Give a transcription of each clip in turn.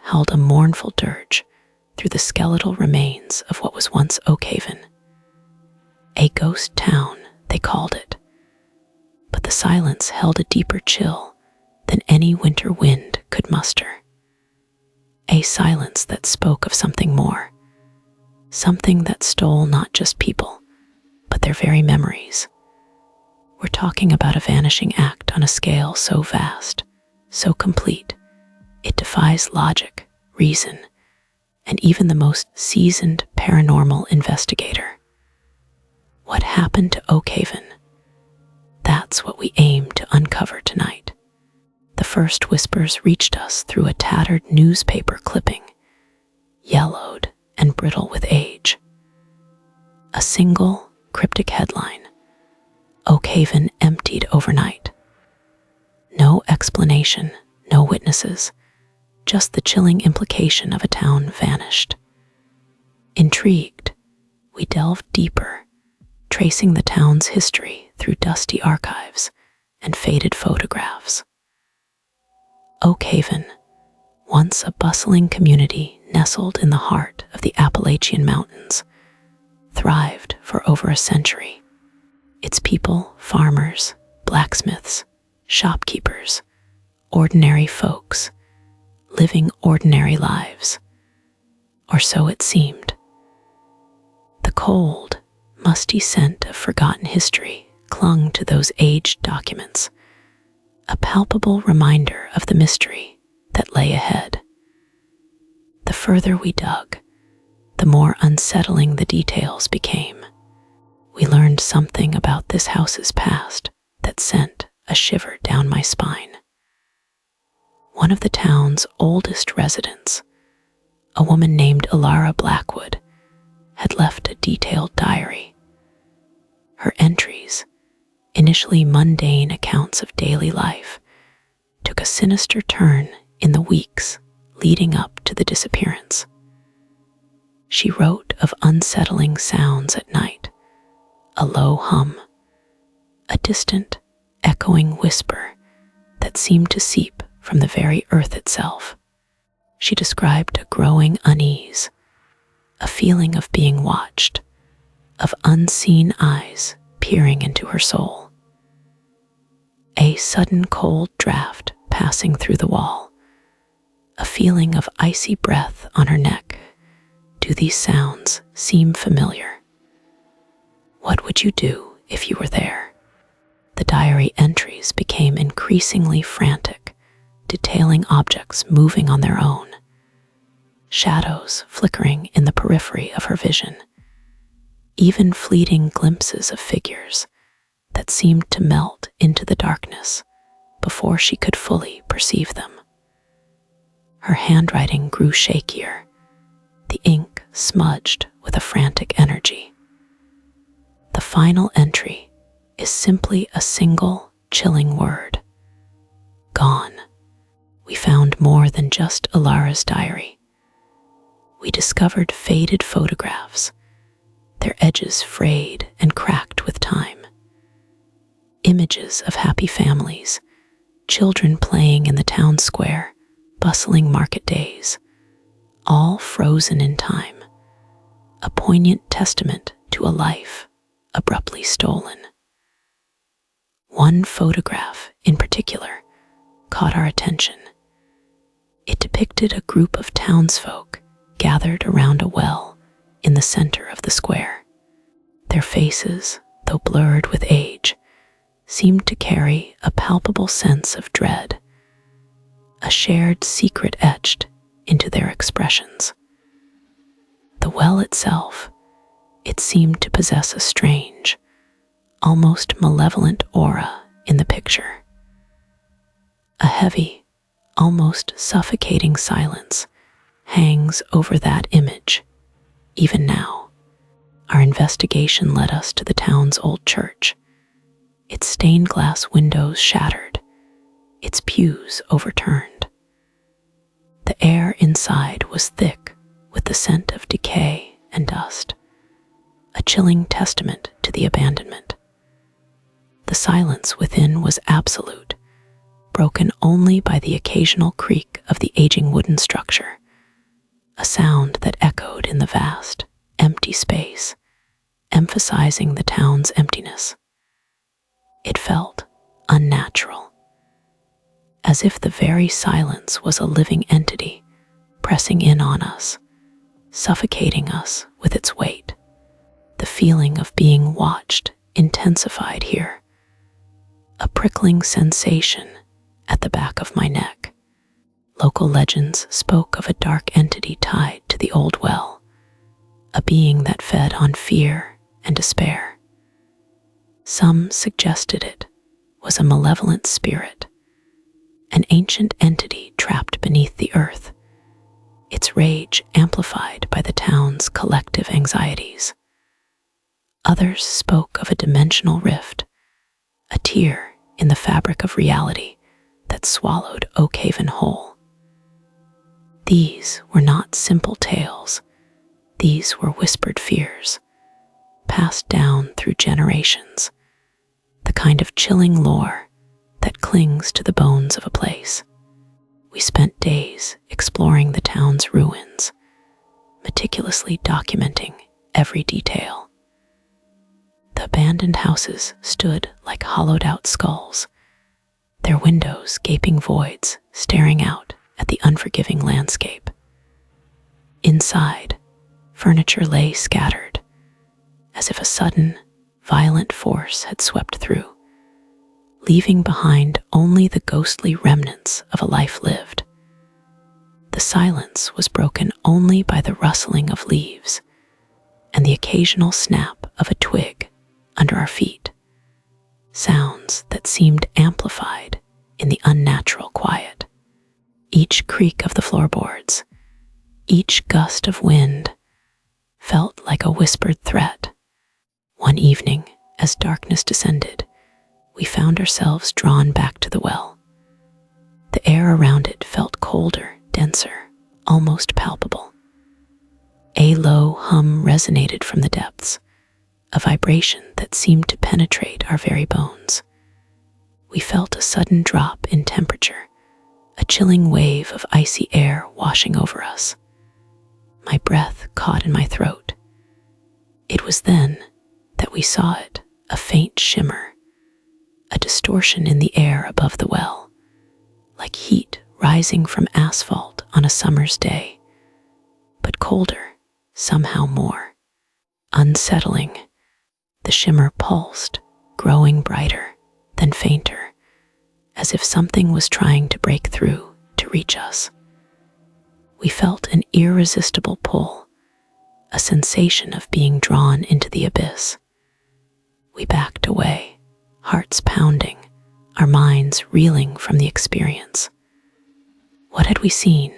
howled a mournful dirge through the skeletal remains of what was once Oakhaven. A ghost town, they called it, but the silence held a deeper chill than any winter wind could muster. A silence that spoke of something more, something that stole not just people, but their very memories. We're talking about a vanishing act on a scale so vast, so complete, it defies logic, reason, and even the most seasoned paranormal investigator. What happened to Oakhaven? That's what we aim to uncover tonight. The first whispers reached us through a tattered newspaper clipping, yellowed and brittle with age. A single cryptic headline: Oakhaven emptied overnight. No explanation, no witnesses, just the chilling implication of a town vanished. Intrigued, we delved deeper, tracing the town's history through dusty archives and faded photographs. Oakhaven, once a bustling community nestled in the heart of the Appalachian Mountains, thrived for over a century. Its people, farmers, blacksmiths, shopkeepers, ordinary folks, living ordinary lives, or so it seemed. The cold, musty scent of forgotten history clung to those aged documents, a palpable reminder of the mystery that lay ahead. The further we dug, the more unsettling the details became. We learned something about this house's past that sent a shiver down my spine. One of the town's oldest residents, a woman named Elara Blackwood, had left a detailed diary. Her entries, initially mundane accounts of daily life, took a sinister turn in the weeks leading up to the disappearance. She wrote of unsettling sounds at night, a low hum, a distant, echoing whisper that seemed to seep from the very earth itself. She described a growing unease, a feeling of being watched, of unseen eyes peering into her soul. A sudden cold draft passing through the wall, a feeling of icy breath on her neck. Do these sounds seem familiar? What would you do if you were there? The diary entries became increasingly frantic, detailing objects moving on their own, shadows flickering in the periphery of her vision, even fleeting glimpses of figures that seemed to melt into the darkness before she could fully perceive them. Her handwriting grew shakier, the ink smudged with a frantic energy. The final entry is simply a single chilling word: gone. We found more than just Elara's diary. We discovered faded photographs, their edges frayed and cracked with time. Images of happy families, children playing in the town square, bustling market days, all frozen in time, a poignant testament to a life abruptly stolen. One photograph in particular caught our attention. It depicted a group of townsfolk gathered around a well in the center of the square. Their faces, though blurred with age, seemed to carry a palpable sense of dread, a shared secret etched into their expressions. The well itself, it seemed to possess a strange, almost malevolent aura in the picture. A heavy, almost suffocating silence hangs over that image, even now. Our investigation led us to the town's old church, its stained glass windows shattered, its pews overturned. The air inside was thick with the scent of decay and dust, a chilling testament to the abandonment. The silence within was absolute, broken only by the occasional creak of the aging wooden structure, a sound that echoed in the vast, empty space, emphasizing the town's emptiness. It felt unnatural, as if the very silence was a living entity pressing in on us, suffocating us with its weight. The feeling of being watched intensified here, a prickling sensation at the back of my neck. Local legends spoke of a dark entity tied to the old well, a being that fed on fear and despair. Some suggested it was a malevolent spirit, an ancient entity trapped beneath the earth, its rage amplified by the town's collective anxieties. Others spoke of a dimensional rift, a tear in the fabric of reality that swallowed Oakhaven whole. These were not simple tales. These were whispered fears, passed down through generations, the kind of chilling lore that clings to the bones of a place. We spent days exploring the town's ruins, meticulously documenting every detail. The abandoned houses stood like hollowed-out skulls, their windows gaping voids staring out at the unforgiving landscape. Inside, furniture lay scattered, as if a sudden, violent force had swept through, leaving behind only the ghostly remnants of a life lived. The silence was broken only by the rustling of leaves and the occasional snap of a twig under our feet, sounds that seemed amplified in the unnatural quiet. Each creak of the floorboards, each gust of wind, felt like a whispered threat. One evening, as darkness descended, we found ourselves drawn back to the well. The air around it felt colder, denser, almost palpable. A low hum resonated from the depths, a vibration that seemed to penetrate our very bones. We felt a sudden drop in temperature, a chilling wave of icy air washing over us. My breath caught in my throat. It was then that we saw it, a faint shimmer, a distortion in the air above the well, like heat rising from asphalt on a summer's day, but colder, somehow more. Unsettling, the shimmer pulsed, growing brighter, then fainter, as if something was trying to break through to reach us. We felt an irresistible pull, a sensation of being drawn into the abyss. We backed away, hearts pounding, our minds reeling from the experience. What had we seen?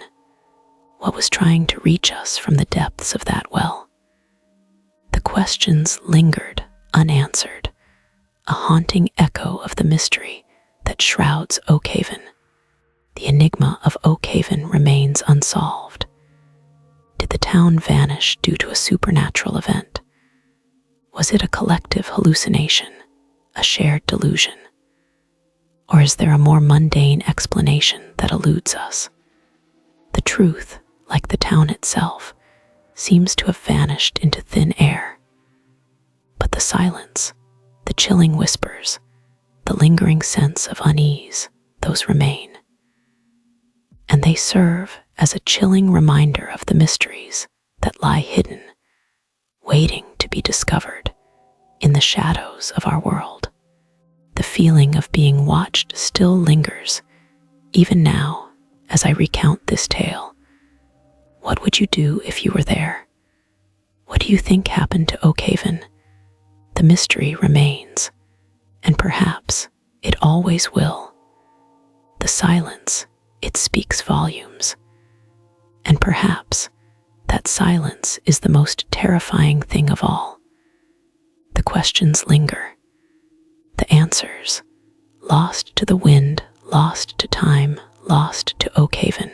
What was trying to reach us from the depths of that well? The questions lingered unanswered, a haunting echo of the mystery that shrouds Oakhaven. The enigma of Oakhaven remains unsolved. Did the town vanish due to a supernatural event? Was it a collective hallucination, a shared delusion? Or is there a more mundane explanation that eludes us? The truth, like the town itself, seems to have vanished into thin air. But the silence, the chilling whispers, the lingering sense of unease, those remain. And they serve as a chilling reminder of the mysteries that lie hidden, waiting to be discovered in the shadows of our world. The feeling of being watched still lingers, even now, as I recount this tale. What would you do if you were there? What do you think happened to Oakhaven? The mystery remains, and perhaps it always will. The silence, it speaks volumes. And perhaps that silence is the most terrifying thing of all. The questions linger. The answers, lost to the wind, lost to time, lost to Oakhaven,